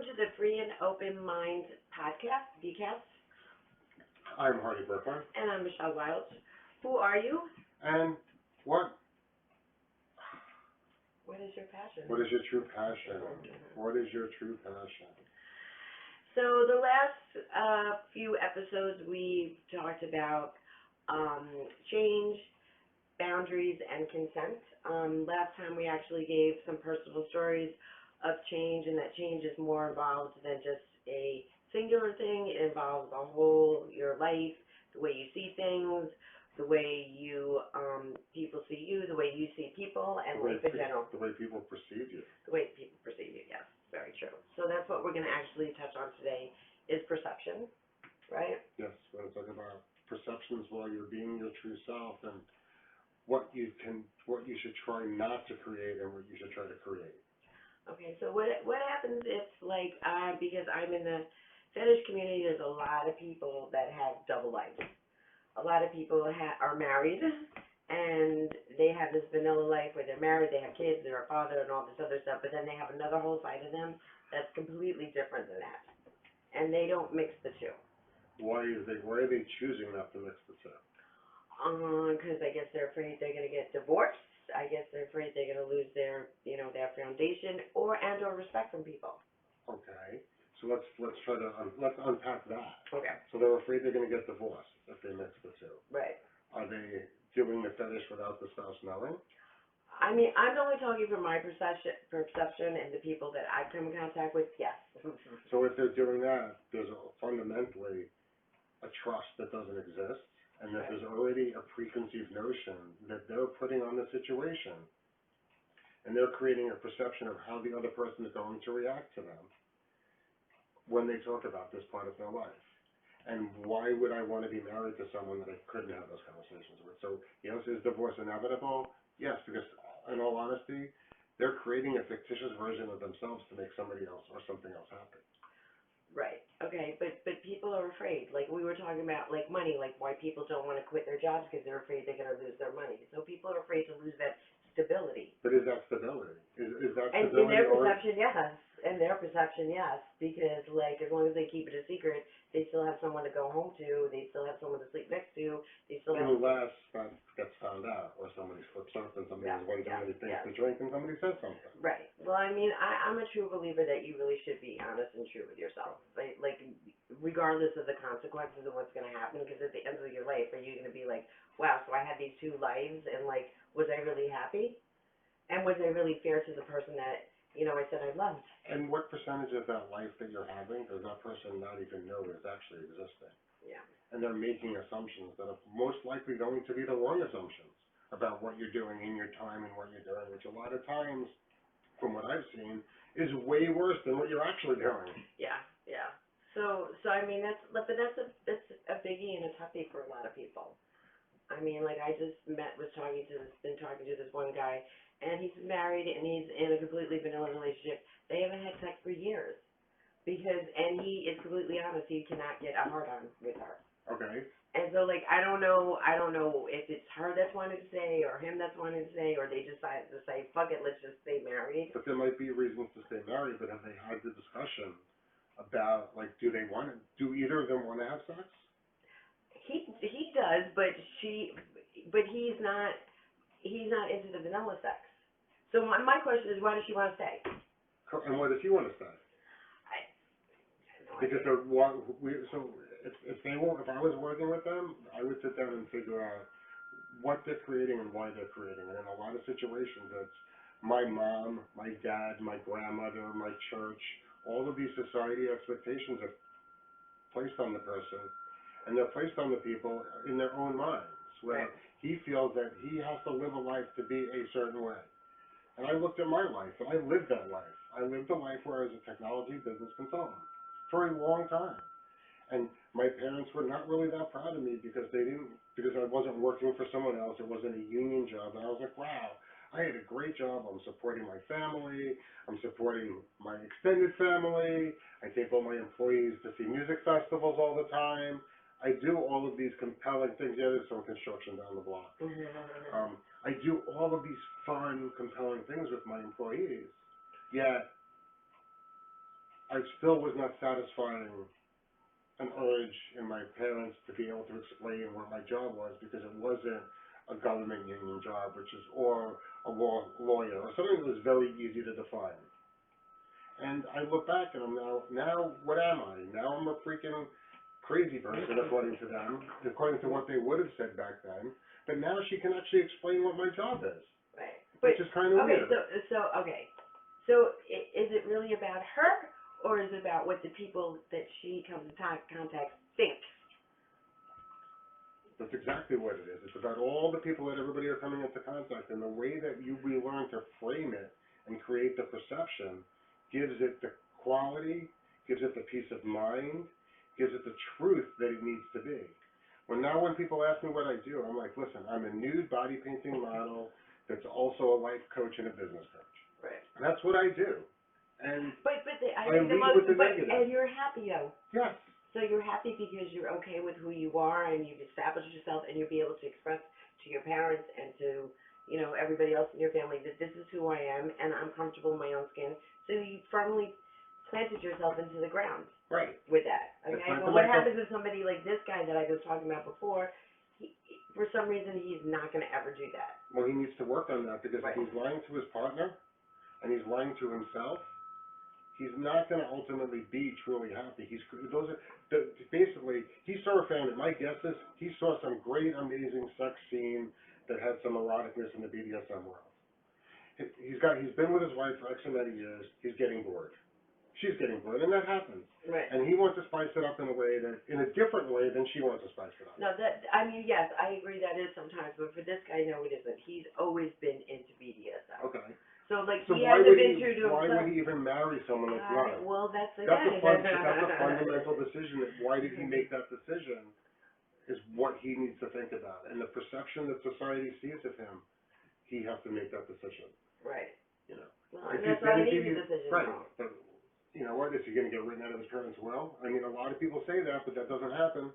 to the Free and Open Mind podcast, BCAST, I'm Hardy Brookline. and I'm Michelle Wild. Who are you? And what What is your passion? what is your true passion? What is your true passion? So the last few episodes we talked about change, boundaries, and consent. Last time we actually gave some personal stories of change, and that change is more involved than just a singular thing. It involves the whole, your life, the way you see things, the way you people see you, the way you see people, and life in general. The way people perceive you. The way people perceive you, yes, very true. So that's what we're going to actually touch on today is perception, right? Yes, we're going to talk about perceptions while you're being your true self and what you should try not to create and what you should try to create. Okay, so what happens if, like, because I'm in the fetish community, there's a lot of people that have double lives. A lot of people are married, and they have this vanilla life where they're married, they have kids, they're a father, and all this other stuff, but then they have another whole side of them that's completely different than that, and they don't mix the two. Why are they choosing not to mix the two? Because I guess they're afraid they're going to get divorced. I guess they're afraid they're going to lose their, their foundation or respect from people. Okay, so let's try to let's unpack that. Okay. So they're afraid they're going to get divorced if they mix the two. Right. Are they doing the fetish without the spouse knowing? I mean, I'm only talking from my perception and the people that I've come in contact with. Yes. So if they're doing that, there's fundamentally a trust that doesn't exist, and that there's already a preconceived notion that they're putting on the situation, and they're creating a perception of how the other person is going to react to them when they talk about this part of their life. And why would I want to be married to someone that I couldn't have those conversations with? So, yes, is divorce inevitable? Yes, because in all honesty, they're creating a fictitious version of themselves to make somebody else or something else happy. Right. Okay. But people are afraid. Like we were talking about, like money, like why people don't want to quit their jobs because they're afraid they're going to lose their money. So people are afraid to lose that stability. But is that stability? Is that and stability? In their perception, yes. In their perception, yes. Because like as long as they keep it a secret, they still have someone to go home to. They still have someone to sleep next to. They still have. Unless that gets found out, or somebody slips up, and somebody has way too many things to drink, and somebody says something. Right. Well, I mean, I'm a true believer that you really should be honest and true with yourself. Like regardless of the consequences of what's going to happen, because at the end of your life, are you going to be like, wow, so I had these two lives, and like, was I really happy? And was I really fair to the person that, I said I loved? And what percentage of that life that you're having does that person not even know is actually existing? Yeah. And they're making assumptions that are most likely going to be the wrong assumptions about what you're doing in your time and what you're doing, which a lot of times, from what I've seen, is way worse than what you're actually doing. Yeah, yeah. So I mean, that's a biggie and a toughie for a lot of people. I mean, like I just been talking to this one guy, and he's married and he's in a completely vanilla relationship. They haven't had sex for years and he is completely honest. He cannot get a hard on with her. Okay. And so, like, I don't know if it's her that's wanted to say or him that's wanted to say, or they decided to say, fuck it, let's just stay married. But there might be reasons to stay married, but have they had the discussion about, like, do either of them want to have sex? He does, but he's not into the vanilla sex. So my question is, why does she want to stay? And what does he want to stay? Because if I was working with them, I would sit down and figure out what they're creating and why they're creating. And in a lot of situations, it's my mom, my dad, my grandmother, my church. All of these society expectations are placed on the person, and they're placed on the people in their own minds, where he feels that he has to live a life to be a certain way. And I looked at my life, and I lived that life. I lived a life where I was a technology business consultant for a long time. And my parents were not really that proud of me because I wasn't working for someone else. It wasn't a union job. And I was like, wow, I had a great job. I'm supporting my family. I'm supporting my extended family. I take all my employees to see music festivals all the time. I do all of these compelling things. Yeah, there's some construction down the block. I do all of these fun, compelling things with my employees. Yet, I still was not satisfying an urge in my parents to be able to explain what my job was, because it wasn't a government union job, which is, or a lawyer, or something that was very easy to define. And I look back and I'm now what am I? Now I'm a freaking crazy person according to them, according to what they would have said back then. But now she can actually explain what my job is, Right. which is kind of weird. So is it really about her, or is it about what the people that she comes in contact think? That's exactly what it is. It's about all the people that everybody are coming into contact, and the way that we learn to frame it and create the perception gives it the quality, gives it the peace of mind, gives it the truth that it needs to be. When people ask me what I do, I'm like, listen, I'm a nude body painting model that's also a life coach and a business coach. Right. That's what I do. And and you're happy though. Yes. So you're happy because you're okay with who you are, and you've established yourself, and you'll be able to express to your parents and to, you know, everybody else in your family that this is who I am, and I'm comfortable in my own skin. So you firmly planted yourself into the ground. Right. With that. Okay. Well, what happens if somebody like this guy that I was talking about before, for some reason he's not going to ever do that? Well, he needs to work on that, because if he's lying to his partner and he's lying to himself, he's not going to ultimately be truly happy. Basically, he saw a fan. My guess is he saw some great, amazing sex scene that had some eroticness in the BDSM world. He's been with his wife for X amount of years. He's getting bored. She's getting bored, and that happens. Right. And he wants to spice it up in a different way than she wants to spice it up. No, yes, I agree that is sometimes, but for this guy, no, it isn't. He's always been into BDSM. Okay. So why he hasn't been true to himself. Why would he even marry someone that's not? Well, that's a fundamental decision. Why did he make that decision? Is what he needs to think about, and the perception that society sees of him. He has to make that decision. Right. You know. Well, and that's why he needs a decision. Right. But you know what? Is he going to get written out of his parents' will? I mean, a lot of people say that, but that doesn't happen.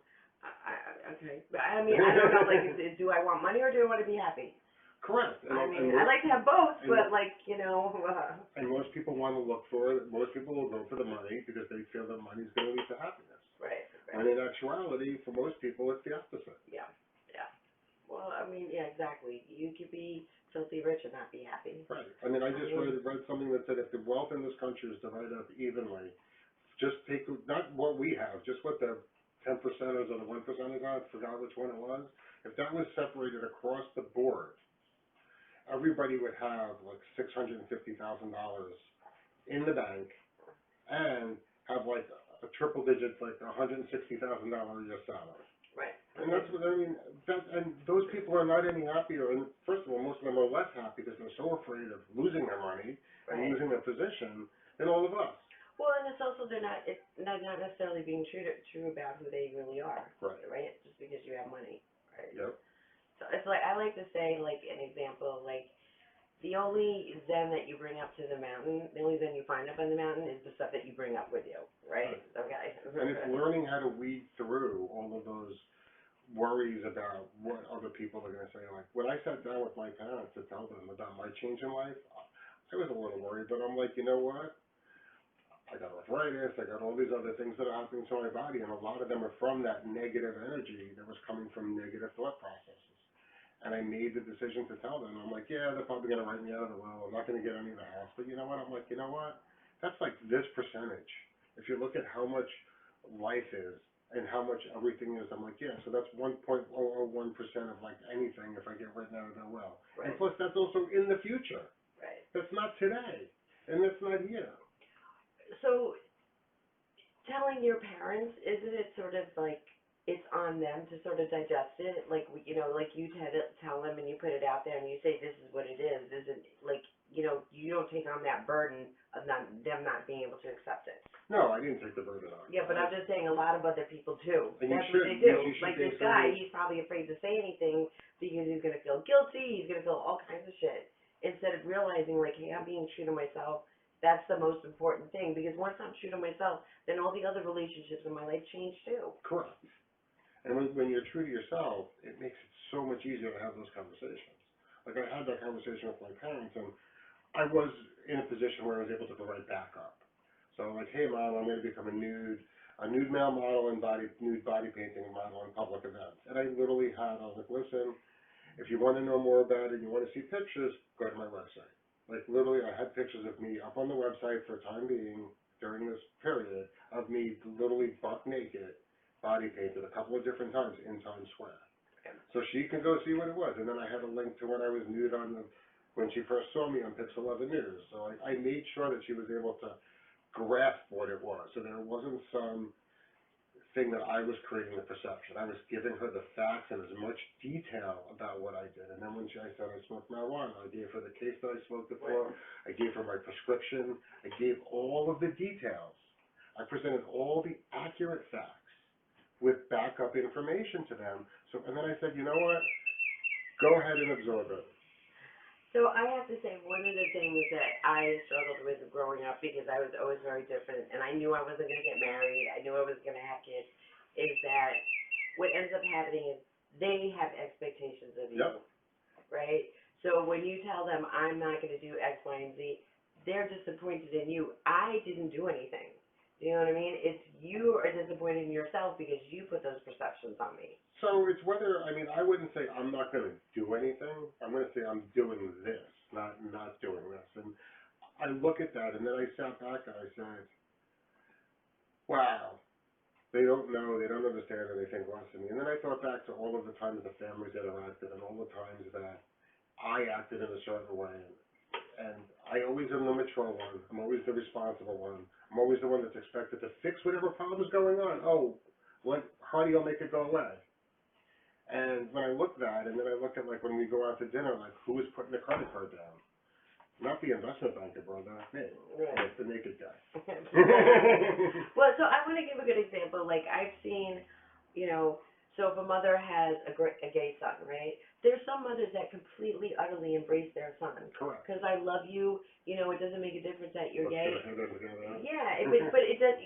Okay. But I mean, I don't know. Like, do I want money or do I want to be happy? Correct. I mean, I like to have both, but like, you know. And most people want to look for it. Most people will go for the money because they feel that money is going to lead to happiness. Right. When in actuality, for most people, it's the opposite. Yeah. Yeah. Well, I mean, yeah, exactly. You could be filthy rich and not be happy. Right. I mean, I just read something that said if the wealth in this country is divided up evenly, just take, not what we have, just what the 10%ers or the 1%ers are, I forgot which one it was, if that was separated across the board, everybody would have like $650,000 in the bank and have like a triple digit, like $160,000 a year salary. Right. And that's what I mean. And those people are not any happier. And first of all, most of them are less happy because they're so afraid of losing their money and losing their position than all of us. Well, and it's also they're not necessarily being true about who they really are. Right. Right. Just because you have money. Right. Yep. So it's like I like to say, like an example, like the only Zen that you bring up to the mountain, the only Zen you find up on the mountain is the stuff that you bring up with you, right? Okay. And it's learning how to weed through all of those worries about what other people are going to say. Like, when I sat down with my parents to tell them about my change in life, I was a little worried, but I'm like, you know what? I got arthritis, I got all these other things that are happening to my body, and a lot of them are from that negative energy that was coming from negative thought processes. And I made the decision to tell them. I'm like, yeah, they're probably going to write me out of the will. I'm not going to get any of the house. But you know what? I'm like, you know what? That's like this percentage. If you look at how much life is and how much everything is, I'm like, yeah, so that's 1.001% of like anything if I get written out of their will. Right. And plus, that's also in the future. Right. That's not today. And that's not here. So, telling your parents, isn't it sort of like, it's on them to sort of digest it, like, you know, like you tell them and you put it out there and you say this is what it is, isn't, like, you know, you don't take on that burden of them not being able to accept it. No, I didn't take the burden on. Yeah, but I'm just saying a lot of other people do. And that's what they do. Like this guy, he's probably afraid to say anything because he's going to feel guilty, he's going to feel all kinds of shit, instead of realizing, like, hey, I'm being true to myself. That's the most important thing, because once I'm true to myself, then all the other relationships in my life change too. Correct. And when you're true to yourself, it makes it so much easier to have those conversations. Like, I had that conversation with my parents, and I was in a position where I was able to provide backup. So like, hey mom, I'm going to become a nude male model and nude body painting model in public events. And I literally I was like, listen, if you want to know more about it, you want to see pictures, go to my website. Like literally, I had pictures of me up on the website for a time being during this period of me literally buck naked, body painted a couple of different times in Times Square. So she can go see what it was. And then I had a link to when I was nude when she first saw me on Pixel 11 News. So I made sure that she was able to grasp what it was. So there wasn't some thing that I was creating the perception. I was giving her the facts and as much detail about what I did. And then when I said I smoked marijuana, I gave her the case that I smoked it for. I gave her my prescription. I gave all of the details. I presented all the accurate facts with backup information to them. So, and then I said, you know what? Go ahead and absorb it. So I have to say, one of the things that I struggled with growing up, because I was always very different, and I knew I wasn't going to get married, I knew I was going to have kids, is that what ends up happening is they have expectations of you, right? So when you tell them, I'm not going to do X, Y, and Z, they're disappointed in you. I didn't do anything. You know what I mean? It's you are disappointed in yourself because you put those perceptions on me. So it's whether, I mean, I wouldn't say I'm not going to do anything. I'm going to say I'm doing this, not doing this. And I look at that, and then I sat back and I said, wow, they don't know, they don't understand, and they think less of me. And then I thought back to all of the times the families interacted and all the times that I acted in a certain way. And I always am the mature one. I'm always the responsible one. I'm always the one that's expected to fix whatever problem's going on. Oh, honey, I'll make it go away. And when I look at that, and then I look at like when we go out to dinner, like who is putting the credit card down? Not the investment banker, brother. Me. Right. It's the naked guy. Well, so I want to give a good example. Like I've seen, you know, so if a mother has a gay son, right? There's some mothers that completely, utterly embrace their son. Correct. Because I love you, you know, it doesn't make a difference that you're gay. Yeah, Mm-hmm. but it does,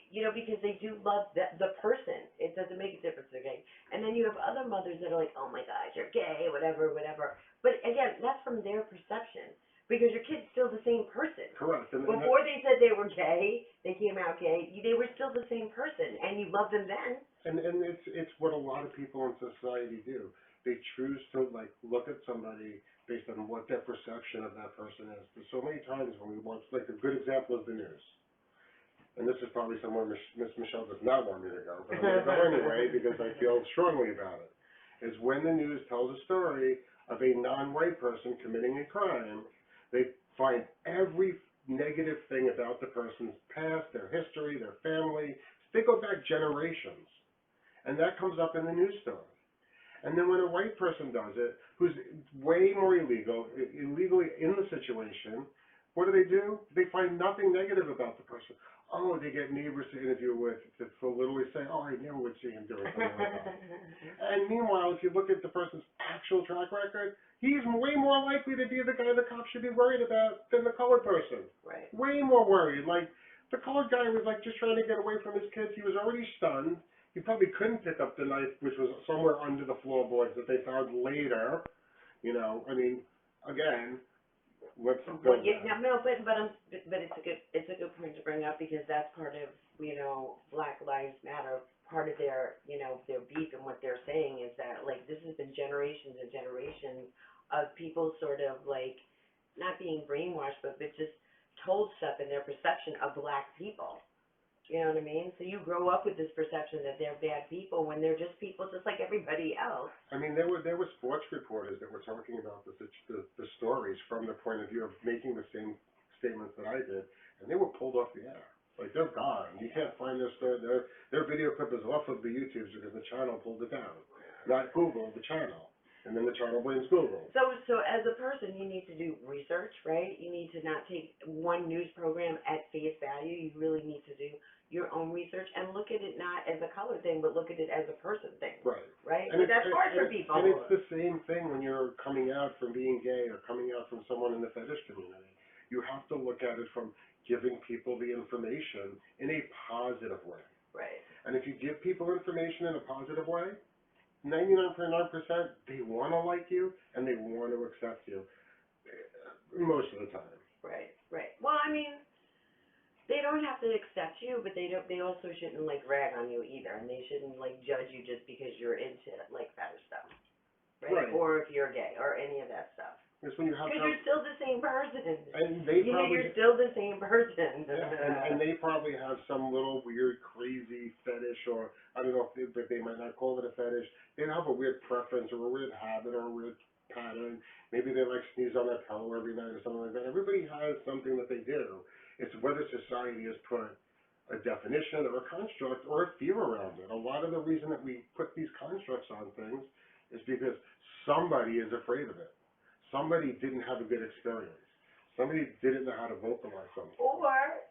you know, because they do love the person. It doesn't make a difference they're gay. And then you have other mothers that are like, oh my gosh, you're gay, whatever. But again, that's from their perception. Because your kid's still the same person. Correct. And before they said they were gay, they came out gay, they were still the same person, and you loved them then. And it's what a lot of people in society do. They choose to like look at somebody based on what their perception of that person is. There's so many times when we watch, like a good example is the news. And this is probably somewhere Miss Michelle does not want me to go, but I'm going to go anyway because I feel strongly about it. Is when the news tells a story of a non-white person committing a crime, they find every negative thing about the person's past, their history, their family. They go back generations. And that comes up in the news story. And then when a white person does it, who's way more illegally in the situation, what do? They find nothing negative about the person. Oh, they get neighbors to interview with to literally say, oh, I never would see him doing something like that. And meanwhile, if you look at the person's actual track record, he's way more likely to be the guy the cops should be worried about than the colored person. Right. Way more worried. Like, the colored guy was like just trying to get away from his kids. He was already stunned. He probably couldn't pick up the knife, which was somewhere under the floorboards that they found later. You know, I mean, again, let's go. Well, but it's a good point to bring up because that's part of, you know, Black Lives Matter. Part of their, you know, their beef and what they're saying is that like this has been generations and generations of people sort of like not being brainwashed, but just told stuff in their perception of black people. You know what I mean? So you grow up with this perception that they're bad people when they're just people just like everybody else. I mean, there were sports reporters that were talking about the stories from the point of view of making the same statements that I did, and they were pulled off the air. Like, they're gone. You can't find their story. Their video clip is off of the YouTubes because the channel pulled it down. Not Google, the channel. And then the channel blames Google. So as a person, you need to do research, right? You need to not take one news program at face value. You really need to do your own research and look at it not as a color thing, but look at it as a person thing. Right. Right? And but that's hard for people. And it's the same thing when you're coming out from being gay or coming out from someone in the fetish community. You have to look at it from giving people the information in a positive way. Right. And if you give people information in a positive way, 99.9%, they want to like you and they want to accept you most of the time. Right, right. Well, I mean, they don't have to accept you, but they also shouldn't like rag on you either, and they shouldn't like judge you just because you're into like fetish stuff, right? Right. Or if you're gay or any of that stuff. Because when you have Because you're still the same person. and they You know, probably you're still the same person. yeah, and they probably have some little weird, crazy fetish, or I don't know if they might not call it a fetish. They have a weird preference or a weird habit or a weird pattern. Maybe they like sneeze on their pillow every night or something like that. Everybody has something that they do. It's whether society has put a definition or a construct or a fear around it. A lot of the reason that we put these constructs on things is because somebody is afraid of it. Somebody didn't have a good experience. Somebody didn't know how to vocalize something. Or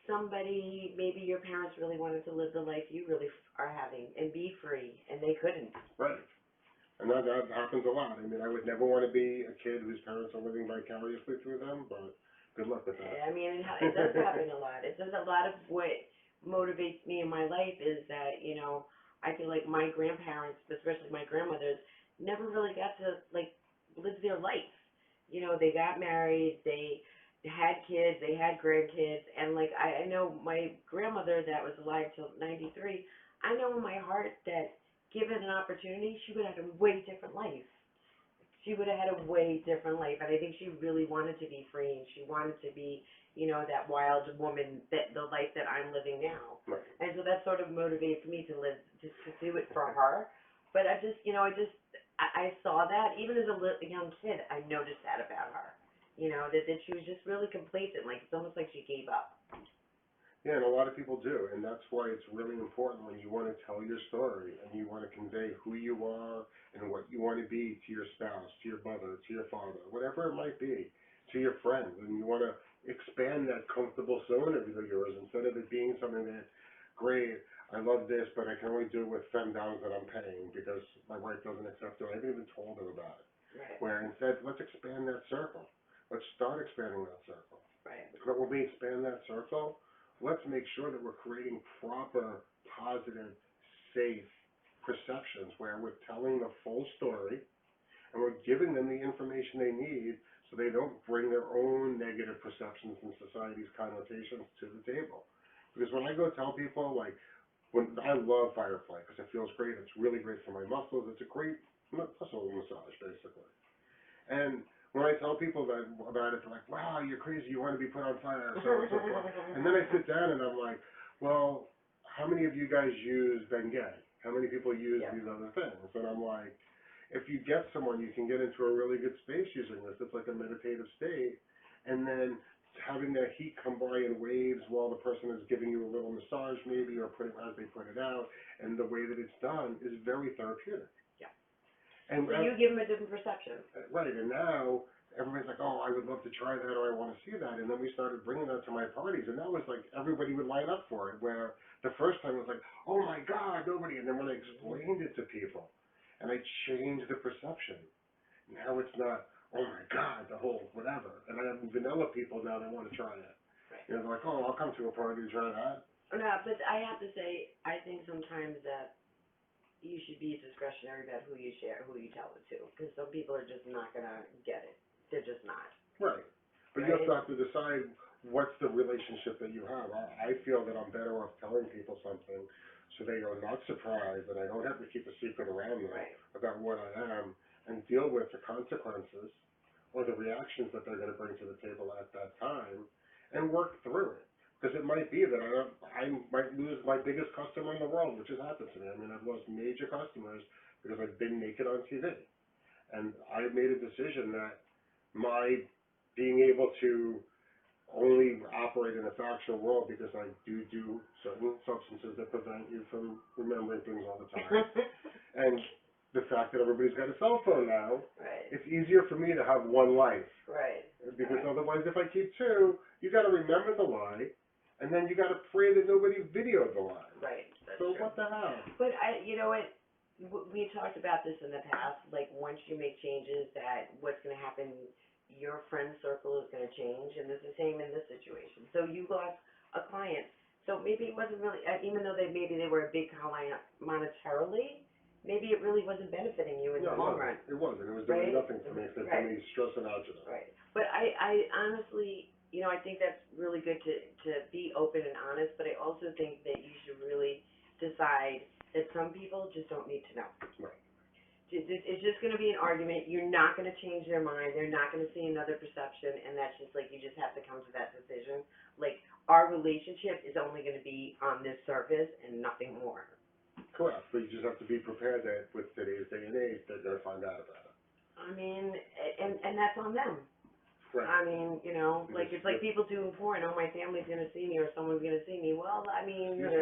somebody, maybe your parents really wanted to live the life you really are having and be free, and they couldn't. Right. And that happens a lot. I mean, I would never want to be a kid whose parents are living vicariously through them, but good luck with that. I mean, it does happen a lot. It does. A lot of what motivates me in my life is that, you know, I feel like my grandparents, especially my grandmothers, never really got to, like, live their life. You know, they got married, they had kids, they had grandkids, and, like, I know my grandmother that was alive till 93, I know in my heart that given an opportunity, she would have had a way different life. She would have had a way different life, and I think she really wanted to be free, and she wanted to be, you know, that wild woman, that the life that I'm living now. Right. And so that sort of motivates me to live, to do it for her. But I just, you know, I saw that, even as a young kid, I noticed that about her. You know, that she was just really complacent, like, it's almost like she gave up. Yeah, and a lot of people do, and that's why it's really important when you want to tell your story and you want to convey who you are and what you want to be to your spouse, to your mother, to your father, whatever it might be, to your friends, and you want to expand that comfortable zone of yours instead of it being something that, great, I love this, but I can only do it with $7 that I'm paying because my wife doesn't accept it. I haven't even told her about it. Right. Where instead, let's expand that circle. Let's start expanding that circle. Right. But when we expand that circle, let's make sure that we're creating proper, positive, safe perceptions where we're telling the full story and we're giving them the information they need so they don't bring their own negative perceptions and society's connotations to the table. Because when I go tell people, like, when I love Firefly because it feels great, it's really great for my muscles, it's a great muscle massage, basically. And when I tell people about it, they're like, wow, you're crazy, you want to be put on fire, so on and so forth. And then I sit down and I'm like, well, how many of you guys use Bengay? How many people use these other things? And I'm like, if you get someone, you can get into a really good space using this. It's like a meditative state. And then having that heat come by in waves while the person is giving you a little massage maybe, or as they put it out, and the way that it's done is very therapeutic. And so you give them a different perception. Right, and now everybody's like, oh, I would love to try that, or I want to see that. And then we started bringing that to my parties, and that was like everybody would line up for it, where the first time it was like, oh my God, nobody. And then when I explained it to people, and I changed the perception, now it's not, oh my God, the whole whatever. And I have vanilla people now that want to try it. Right. You know, they're like, oh, I'll come to a party to try that. No, but I have to say, I think sometimes that you should be discretionary about who you share, who you tell it to, because some people are just not gonna get it. They're just not. Right. But you also have to decide what's the relationship that you have. I feel that I'm better off telling people something so they are not surprised and I don't have to keep a secret around them about what I am and deal with the consequences or the reactions that they're going to bring to the table at that time and work through it. Because it might be that I might lose my biggest customer in the world, which has happened to me. I mean, I've lost major customers because I've been naked on TV. And I've made a decision that my being able to only operate in a factual world because I do certain substances that prevent you from remembering things all the time. And the fact that everybody's got a cell phone now, it's easier for me to have one life. Right. Because otherwise, if I keep two, you got to remember the lie, and then you got to pray that nobody videoed the lie. Right. That's so true. What the hell? But you know what? We talked about this in the past. Like once you make changes, that what's going to happen? Your friend circle is going to change, and it's the same in this situation. So you lost a client. So maybe it wasn't really, even though maybe they were a big client monetarily, maybe it really wasn't benefiting you in the long run. It wasn't. It was doing nothing for me except for me stressing out to them. Right. But I honestly, I think that's really good to be open and honest, but I also think that you should really decide that some people just don't need to know. Right. It's just going to be an argument. You're not going to change their mind. They're not going to see another perception, and that's just like you just have to come to that decision. Like our relationship is only going to be on this surface and nothing more. Correct, but you just have to be prepared that with today's day and age, they're going to find out about it. I mean, and that's on them. Right. I mean, like it's like people doing porn. Oh, my family's gonna see me, or someone's gonna see me. Well, I mean, I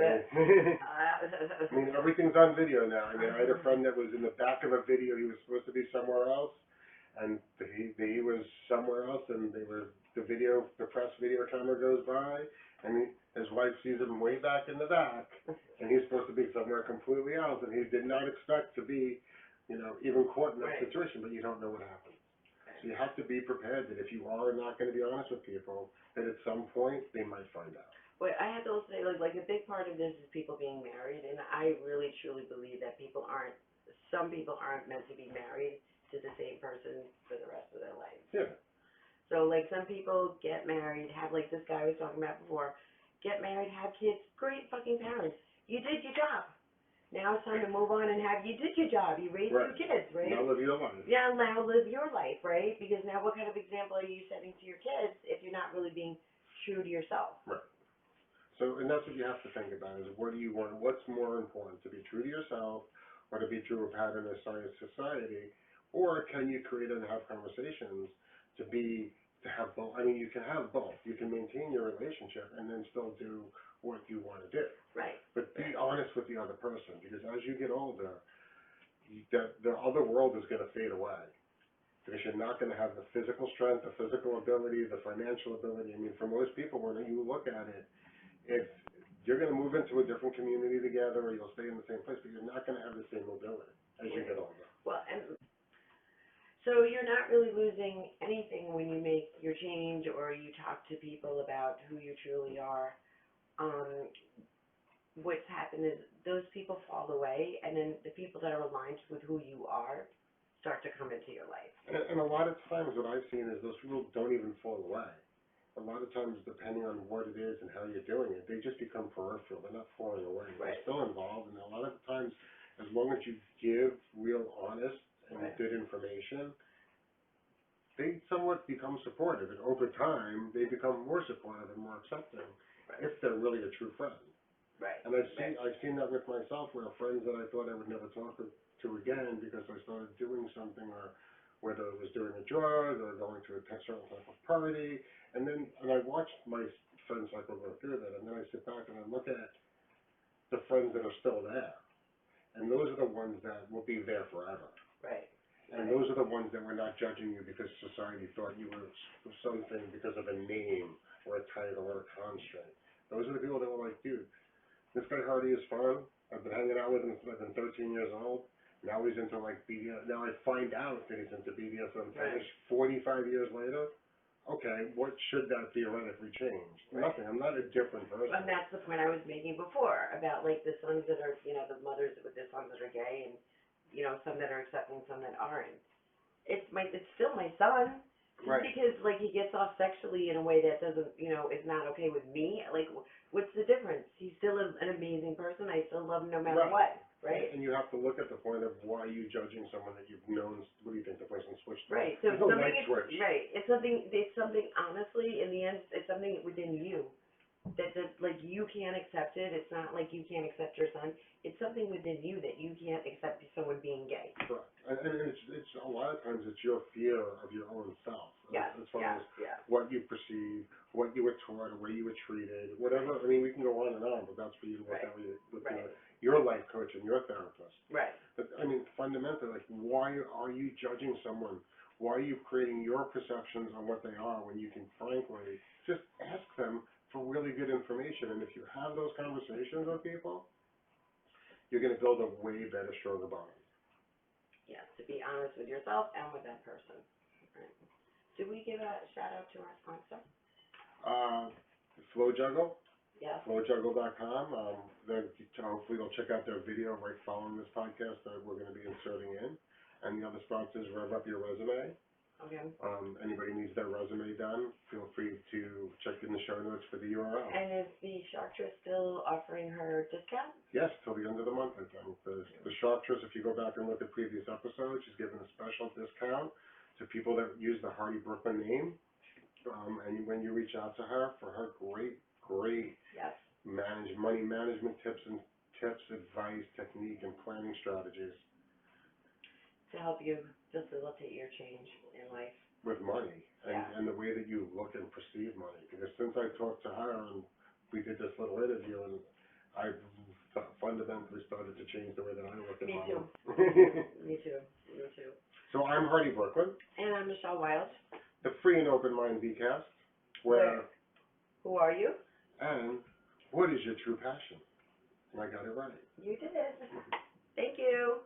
mean, everything's on video now. I mean, I had a friend that was in the back of a video. He was supposed to be somewhere else, and he was somewhere else, and the press video camera goes by, and his wife sees him way back in the back, and he's supposed to be somewhere completely else, and he did not expect to be, even caught in that situation, but you don't know what happened. So you have to be prepared that if you are not going to be honest with people, that at some point they might find out. But I have to also say, like a big part of this is people being married, and I really truly believe that some people aren't meant to be married to the same person for the rest of their life. Yeah. So like some people get married, have like this guy I was talking about before, get married, have kids, great fucking parents. You did your job. Now it's time to move on and you did your job. You raised two kids, right? Now live your life. Yeah, now live your life, right? Because now what kind of example are you setting to your kids if you're not really being true to yourself? Right. So, and that's what you have to think about is what do you want? What's more important, to be true to yourself or to be true of having a science society? Or can you create and have conversations to have both? I mean, you can have both. You can maintain your relationship and then still do what you want to do. Right. But be honest with the other person, because as you get older, the other world is going to fade away. Because you're not going to have the physical strength, the physical ability, the financial ability. I mean, for most people, when you look at it, if you're going to move into a different community together or you'll stay in the same place, but you're not going to have the same mobility as you get older. Well, and so you're not really losing anything when you make your change or you talk to people about who you truly are. What's happened is those people fall away, and then the people that are aligned with who you are start to come into your life. And a lot of times what I've seen is those people don't even fall away. A lot of times, depending on what it is and how you're doing it, they just become peripheral. They're not falling away. Right. They're still involved, and a lot of times, as long as you give real, honest, and good information, they somewhat become supportive. And over time, they become more supportive and more accepting if they're really a true friend. Right. And I've seen that with myself, where friends that I thought I would never talk to again because I started doing something, or whether it was doing a drug or going to a certain type of party, and I watched my friend cycle go through that, and then I sit back and I look at the friends that are still there, and those are the ones that will be there forever. Right. And those are the ones that were not judging you because society thought you were something because of a name or a title or a constraint. Those are the people that were like, dude, this guy Hardy is fun. I've been hanging out with him since I've been 13 years old. Now he's into like BDSM. Now I find out that he's into BDSM fetish 45 years later. Okay, what should that theoretically change? Nothing. I'm not a different person. And that's the point I was making before about like the sons that are, the mothers with the sons that are gay, and some that are accepting, some that aren't. It's still my son. Just because like he gets off sexually in a way that doesn't, is not okay with me. Like, what's the difference? He's still an amazing person. I still love him no matter what. Right. And you have to look at the point of why are you judging someone that you've known. What do you think the person switched to? Right. So there's no light switch. Right. It's something honestly in the end it's something within you that like you can't accept it. It's not like you can't accept your son. It's something within you that you can't accept someone being gay. Correct. And it's a lot of times it's your fear of your own self. Yes. As far as what you perceive, what you were taught, the way you were treated, whatever. I mean, we can go on and on, but that's for you to look at with your life coach and your therapist. Right. But I mean, fundamentally, like, why are you judging someone? Why are you creating your perceptions on what they are when you can frankly just ask them for really good information? And if you have those conversations with people, you're going to build a way better, stronger bond. Yes, to be honest with yourself and with that person. Right. Did we give a shout out to our sponsor? Flow Juggle. Yes. FlowJuggle.com. Hopefully they'll check out their video right following this podcast that we're going to be inserting in. And the other sponsors, Rev Up Your Resume. Okay. Anybody needs their resume done, feel free to check in the show notes for the URL. And is the Sharktress still offering her discount? Yes, till the end of the month, I think. The Sharktress, if you go back and look at previous episodes, she's given a special discount to people that use the Hardy Brooklyn name. And when you reach out to her for her great Yes. money management tips, advice, technique, and planning strategies. To help you facilitate your change in life. With money, Yeah. and the way that you look and perceive money. Because since I talked to her and we did this little interview, and I've fundamentally started to change the way that I look at Me money. too. Me too. Me too. So I'm Hardy Brooklyn. And I'm Michelle Wild. The Free and Open Mind VCast, where Who are you? and what is your true passion? And I got it right. You did it. Thank you.